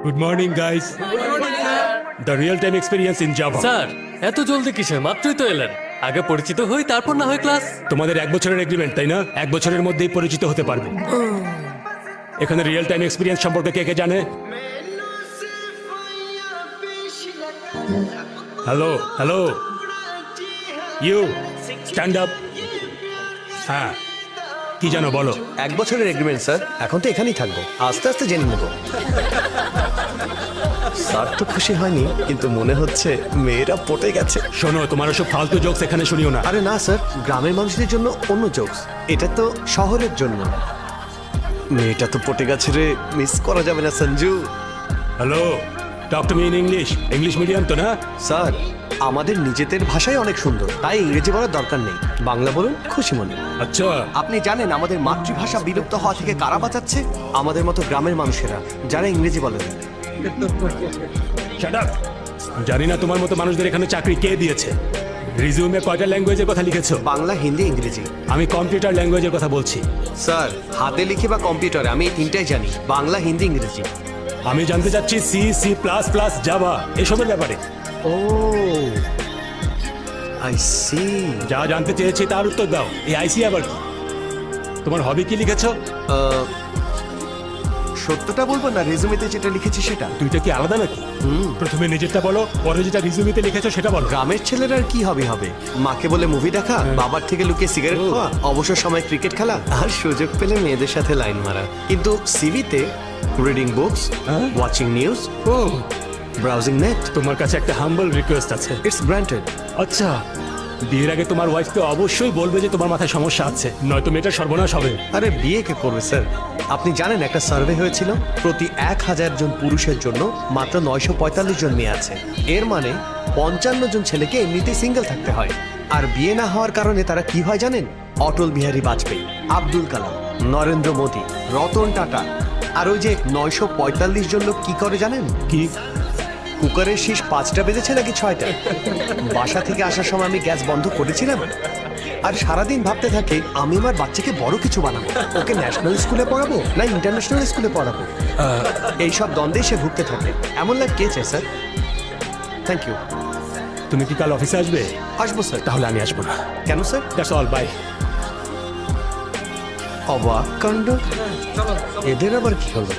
Good morning, guys. The real-time experience in Java. Sir এত জলদি কিসের? মাত্রই তো এলেন। আগে পরিচিত হই, তারপর না হয় ক্লাস। তোমাদের 1 বছরের এগ্রিমেন্ট, তাই না? 1 বছরের মধ্যেই পরিচিত হতে পারবে। এখানে রিয়েল টাইম এক্সপিরিয়েন্স সম্পর্কে কে কে জানে? Hello hello, you stand up. হ্যাঁ, কি জানো বলো? 1 বছরের এগ্রিমেন্ট স্যার, এখন তো এখানেই থাকবো, আস্তে আস্তে জেনে নেবো। স্যার তো খুশি হয়নি, কিন্তু মনে হচ্ছে মেয়েরা পটে গেছে। শোনো, তোমার ওসব ফালতু জোকস এখানে শুনিও না। আরে না স্যার, গ্রামের মানুষদের জন্য অন্য জোকস, এটা তো শহরের জন্য। মেয়েটা তো পটে গেছে রে, মিস করা যাবে না Sanju. Hello, talk to me in English. English medium তো না? স্যার, আমাদের নিজেদের ভাষাই অনেক সুন্দর, তাই ইংরেজি বলার দরকার নেই, বাংলা বলুন খুশি মনে। আচ্ছা, আপনি জানেন আমাদের মাতৃভাষা বিলুপ্ত হওয়া থেকে কারা বাঁচাচ্ছে? আমাদের মতো গ্রামের মানুষেরা, যারা ইংরেজি বলেন। Shut up. জানি না তোমার মতো মানুষদের এখানে চাকরি কে দিয়েছে। রিজিউমে কয়টা ল্যাঙ্গুয়েজের কথা লিখেছো? বাংলা, হিন্দি, ইংরেজি। আমি কম্পিউটার ল্যাঙ্গুয়েজের কথা বলছি। স্যার, হাতে লিখে বা কম্পিউটারে আমি এই তিনটাই জানি, বাংলা, হিন্দি, ইংরেজি। আমি জানতে চাচ্ছি C, C plus plus, Java এসবের ব্যাপারে। Oh I see. যা জানতে চেয়েছি তার উত্তর দাও। এই আইসি আবার কি? তোমার হবি কি লিখেছো? সত্যটা বলবো না রেজুমেতে যেটা লিখেছি সেটা? দুইটা কি আলাদা নাকি? প্রথমে নিজেরটা বলো, পরে যেটা রিজিউমিতে লিখেছো সেটা বলো। গ্রামের ছেলেরা আর কি হবি হবে? মাকে বলে মুভি দেখা, বাবার থেকে লুকিয়ে সিগারেট খাওয়া, অবসর সময় ক্রিকেট খেলা, আর সুযোগ পেলে মেয়েদের সাথে লাইন মারা। কিন্তু সিভিতে রিডিং বুকস, ওয়াচিং নিউজ, ও, ব্রাউজিং নেট। তোমার কাছে একটা হাম্বল রিকোয়েস্ট আছে। It's granted. আচ্ছা, বিয়ের আগে তোমার ওয়াইফকে অবশ্যই বলবে যে তোমার মাথায় সমস্যা আছে, নয়তো মেয়েটার সর্বনাশ হবে। আরে বিয়ে কে করবে স্যার? আপনি জানেন একটা সার্ভে হয়েছিল, প্রতি 1000 জন পুরুষের জন্য মাত্র 945 জন মেয়ে আছে। এর মানে 55 জন ছেলেকে এমনিতেই সিঙ্গেল থাকতে হয়। আর বিয়ে না হওয়ার কারণে তারা কি হয় জানেন? অটল বিহারী বাজপেয়ী, আব্দুল কালাম, নরেন্দ্র মোদী, রতন টাটা। আর ওই যে 945 জন লোক কি করে জানেন? কি? কুকারের শীষ 5টা বেজেছে নাকি 6টা? বাসা থেকে আসার সময় আমি গ্যাস বন্ধ করেছিলাম, আর সারাদিন ভাবতে থাকে আমি আমার বাচ্চাকে বড় কিছু বানাবো, ওকে ন্যাশনাল স্কুলে পড়াবো না ইন্টারন্যাশনাল স্কুলে পড়াবো। এইসব দ্বন্দ্বে সে ভুগতে থাকে। এমন লাইফ কে চায় স্যার? Thank you. তুমি কি কাল অফিসে আসবে? আসবো স্যার। তাহলে আমি আসবো না। কেন স্যার? That's all, by. অবাক কাণ্ড, এদের আবার কি হলো?